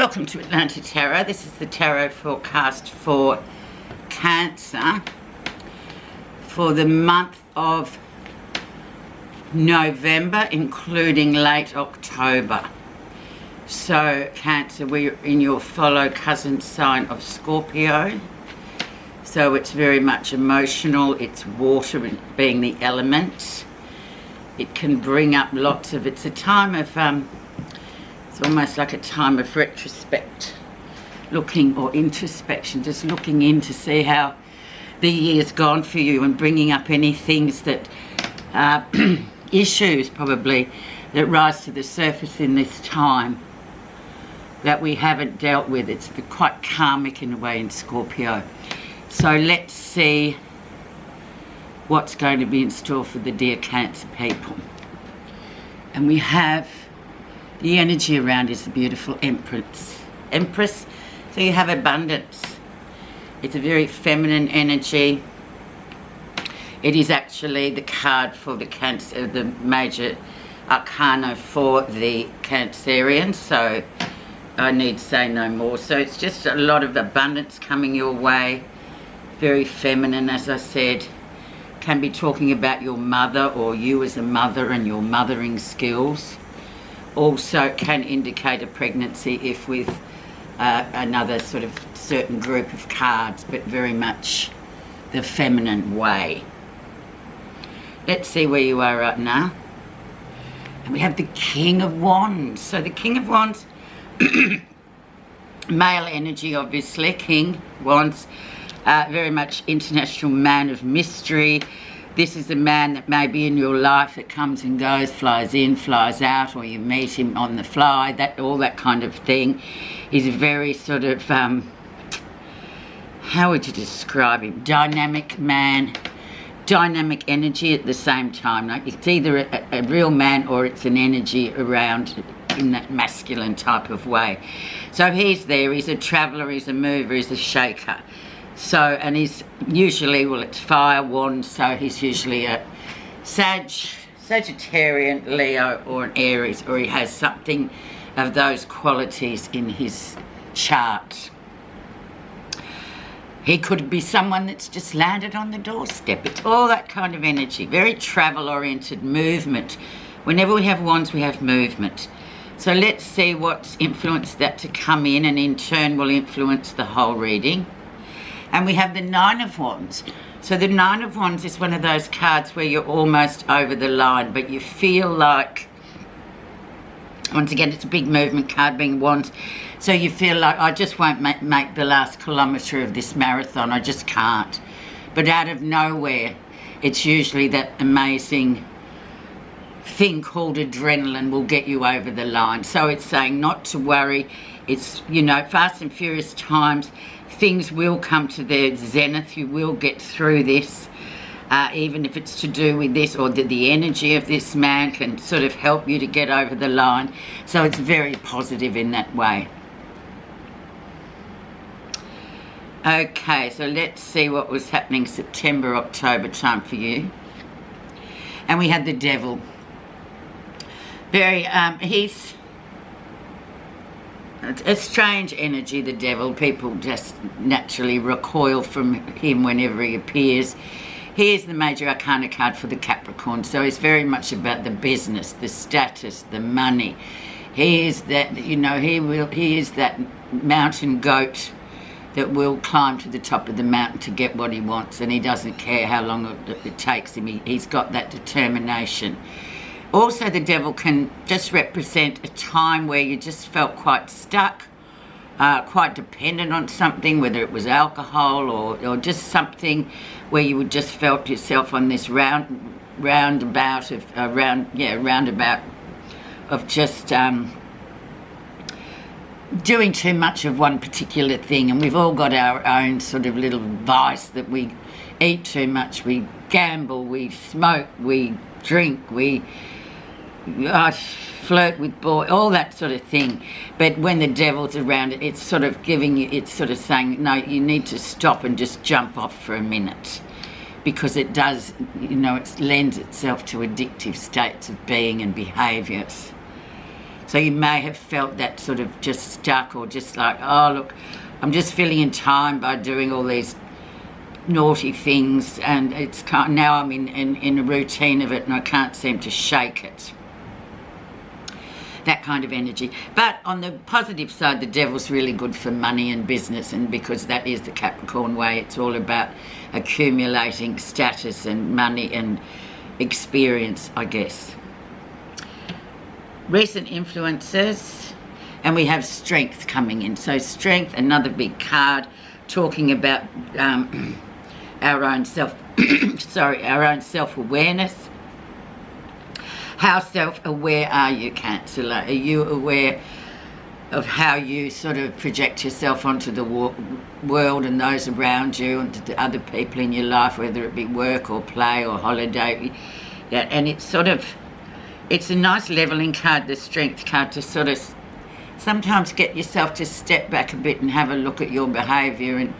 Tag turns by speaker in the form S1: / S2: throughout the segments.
S1: Welcome to Atlanta Tarot. This is the tarot forecast for Cancer for the month of November, including late October. So Cancer, we're in your follow cousin sign of Scorpio. So it's very much emotional. It's water being the element. It can bring up lots of, it's a time of, it's almost like a time of retrospect, looking, or introspection, just looking in to see how the year's gone for you and bringing up any things that, issues probably, that rise to the surface in this time that we haven't dealt with. It's quite karmic in a way in Scorpio. So let's see what's going to be in store for the dear Cancer people. And we have the energy around is the beautiful Empress. So you have abundance. It's a very feminine energy. It is actually the card for the Cancer, the major arcana for the Cancerian. So I need say no more. So it's just a lot of abundance coming your way. Very feminine, as I said. Can be talking about your mother or you as a mother and your mothering skills. Also can indicate a pregnancy if with another sort of certain group of cards, but very much the feminine way. Let's see where you are right now. And we have the King of Wands. So the King of Wands, male energy obviously, King Wands, very much international man of mystery. This is a man that may be in your life that comes and goes, flies in, flies out, or you meet him on the fly, that all that kind of thing. He's a very sort of, how would you describe him? Dynamic man, dynamic energy at the same time. Like it's either a real man or it's an energy around in that masculine type of way. So he's there, he's a traveller, he's a mover, he's a shaker. So, and he's usually, well, it's fire, wand, so he's usually a Sagittarian, Leo, or an Aries, or he has something of those qualities in his chart. He could be someone that's just landed on the doorstep. It's all that kind of energy, very travel-oriented movement. Whenever we have wands, we have movement. So let's see what's influenced that to come in, and in turn will influence the whole reading. And we have the Nine of Wands. So the Nine of Wands is one of those cards where you're almost over the line, but you feel like, once again, it's a big movement card being wands. So you feel like, I just won't make the last kilometre of this marathon. I just can't. But out of nowhere, it's usually that amazing thing called adrenaline will get you over the line. So it's saying not to worry. It's, you know, fast and furious times. Things will come to their zenith. You will get through this, even if it's to do with this, or the energy of this man can sort of help you to get over the line. So it's very positive in that way. Okay, so let's see what was happening September, October time for you. And we had the Devil. Very, he's a strange energy, the Devil. People just naturally recoil from him whenever he appears. He is the major arcana card for the Capricorn, so he's very much about the business, the status, the money. He is that, you know, he is that mountain goat that will climb to the top of the mountain to get what he wants, and he doesn't care how long it takes him. He's got that determination. Also, the Devil can just represent a time where you just felt quite stuck, quite dependent on something, whether it was alcohol or just something where you would just felt yourself on this roundabout of just doing too much of one particular thing. And we've all got our own sort of little vice that we eat too much, we gamble, we smoke, we drink, we flirt with boys, all that sort of thing. But when the Devil's around it, it's sort of giving you, it's sort of saying, no, you need to stop and just jump off for a minute, because it does, you know, it lends itself to addictive states of being and behaviours. So So you may have felt that sort of just stuck, or just like, oh look, I'm just filling in time by doing all these naughty things, and it's now I'm in a routine of it and I can't seem to shake it. That kind of energy. But on the positive side, the devil's really good for money and business, and because that is the Capricorn way, it's all about accumulating status and money and experience, I guess. Recent influences, and we have strength coming in. So strength, another big card, talking about our own self-awareness. How self-aware are you, Cancer? Are you aware of how you sort of project yourself onto the world and those around you and to the other people in your life, whether it be work or play or holiday? Yeah, and it's a nice leveling card, the strength card, to sort of sometimes get yourself to step back a bit and have a look at your behaviour. And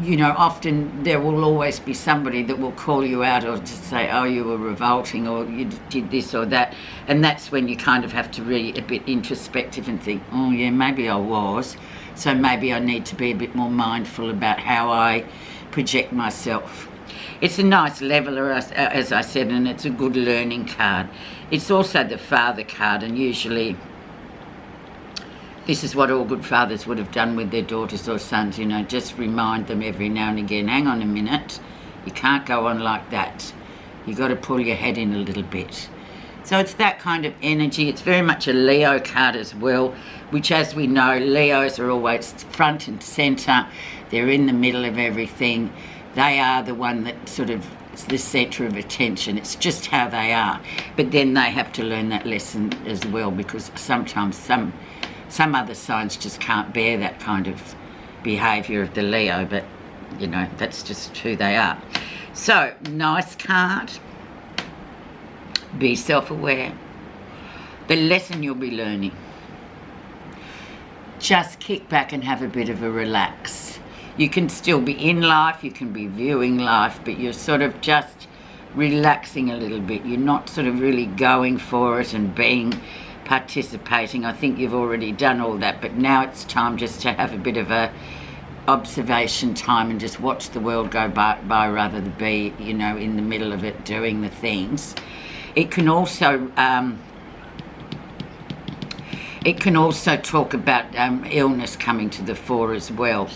S1: you know, often there will always be somebody that will call you out or just say, oh, you were revolting, or you did this or that. And that's when you kind of have to really a bit introspective and think, oh yeah, maybe I was. So maybe I need to be a bit more mindful about how I project myself. It's a nice leveler, as I said, and it's a good learning card. It's also the father card, and usually this is what all good fathers would have done with their daughters or sons, you know, just remind them every now and again, hang on a minute, you can't go on like that. You've got to pull your head in a little bit. So it's that kind of energy. It's very much a Leo card as well, which, as we know, Leos are always front and centre. They're in the middle of everything. They are the one that sort of is the centre of attention. It's just how they are. But then they have to learn that lesson as well, because sometimes some other signs just can't bear that kind of behaviour of the Leo, but, you know, that's just who they are. So, nice card. Be self-aware. The lesson you'll be learning. Just kick back and have a bit of a relax. You can still be in life, you can be viewing life, but you're sort of just relaxing a little bit. You're not sort of really going for it and participating. I think you've already done all that, but now it's time just to have a bit of a observation time and just watch the world go by rather than be, you know, in the middle of it doing the things. It can also talk about illness coming to the fore as well.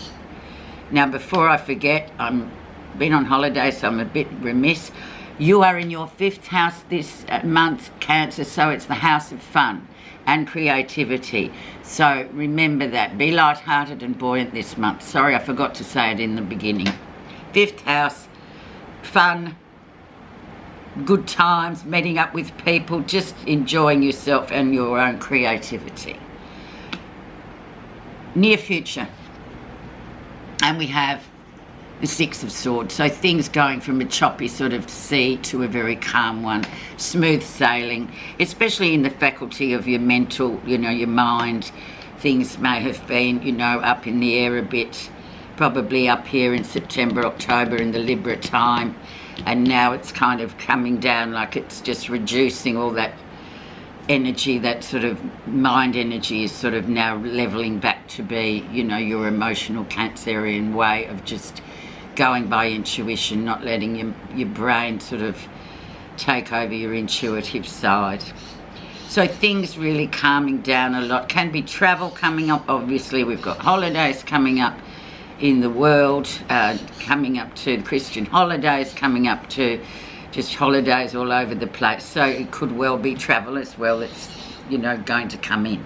S1: Now, before I forget, I'm been on holiday, so I'm a bit remiss. You are in your 5th house this month, Cancer, so it's the house of fun and creativity. So remember that. Be light-hearted and buoyant this month. Sorry, I forgot to say it in the beginning. 5th house, fun, good times, meeting up with people, just enjoying yourself and your own creativity. Near future. And we have the 6 of Swords, so things going from a choppy sort of sea to a very calm one, smooth sailing, especially in the faculty of your mental, you know, your mind. Things may have been, you know, up in the air a bit, probably up here in September, October in the Libra time, and now it's kind of coming down, like it's just reducing all that energy, that sort of mind energy is sort of now levelling back to be, you know, your emotional Cancerian way of just going by intuition, not letting your brain sort of take over your intuitive side. So things really calming down a lot. Can be travel coming up, obviously. We've got holidays coming up in the world, coming up to Christian holidays, coming up to just holidays all over the place. So it could well be travel as well that's, you know, going to come in.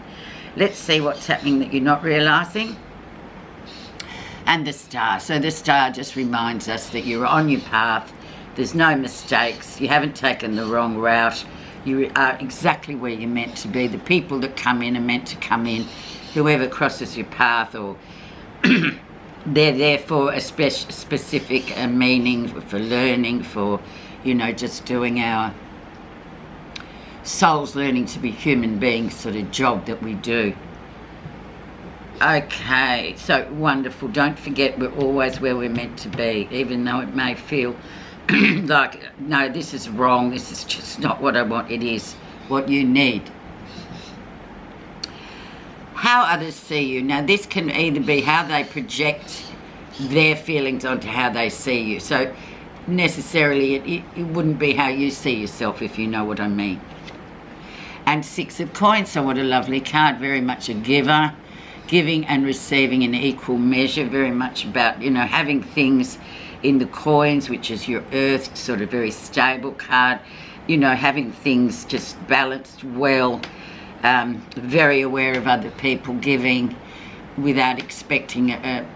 S1: Let's see what's happening that you're not realising. And the star. So the star just reminds us that you're on your path. There's no mistakes. You haven't taken the wrong route. You are exactly where you're meant to be. The people that come in are meant to come in. Whoever crosses your path, or they're there for a specific meaning, for learning, for, you know, just doing our souls learning to be human beings sort of job that we do. Okay, so wonderful. Don't forget, we're always where we're meant to be, even though it may feel like, no, this is wrong, this is just not what I want. It is what you need. how others see you. Now, this can either be how they project their feelings onto how they see you. So necessarily it wouldn't be how you see yourself, if you know what I mean. And 6 of coins, so what a lovely card. Very much a giver, giving and receiving in equal measure. Very much about, you know, having things in the coins, which is your earth, sort of very stable card. You know, having things just balanced well, very aware of other people, giving without expecting a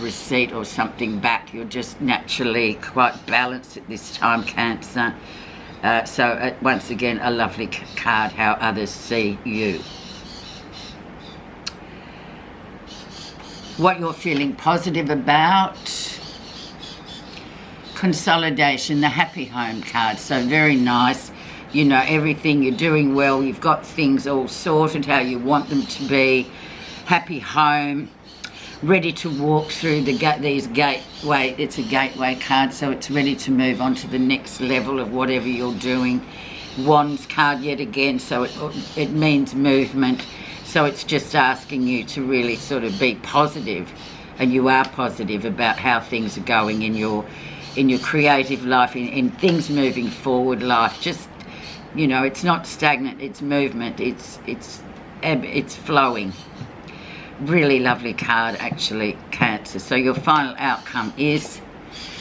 S1: receipt or something back. You're just naturally quite balanced at this time, Cancer. So once again, a lovely card, how others see you. What you're feeling positive about. Consolidation, the happy home card. So very nice. You know, everything, you're doing well. You've got things all sorted how you want them to be. Happy home. Ready to walk through these gateway. It's a gateway card, so it's ready to move on to the next level of whatever you're doing. Wands card yet again, so it means movement. So it's just asking you to really sort of be positive, and you are positive about how things are going in your creative life, in things moving forward life. Just, you know, it's not stagnant, it's movement, it's flowing. Really lovely card, actually, Cancer. So your final outcome is,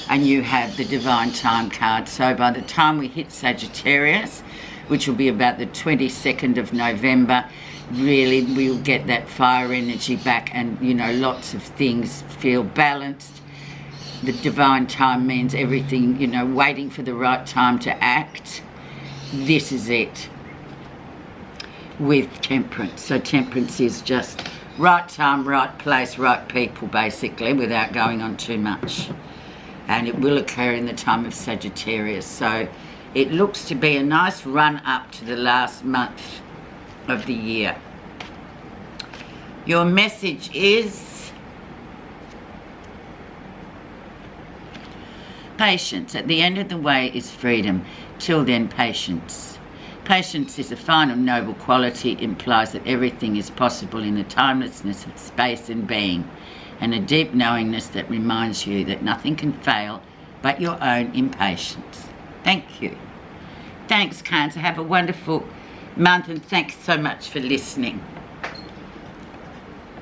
S1: and you have the Divine Time card. So by the time we hit Sagittarius, which will be about the 22nd of November, really we'll get that fire energy back, and, you know, lots of things feel balanced. The Divine Time means everything, you know, waiting for the right time to act. This is it with Temperance. So Temperance is just right time, right place, right people, basically, without going on too much. And it will occur in the time of Sagittarius. So it looks to be a nice run up to the last month of the year. Your message is patience. At the end of the way is freedom. Till then, patience. Patience is a final noble quality. It implies that everything is possible in the timelessness of space and being, and a deep knowingness that reminds you that nothing can fail but your own impatience. Thank you. Thanks, Cancer. Have a wonderful month, and thanks so much for listening.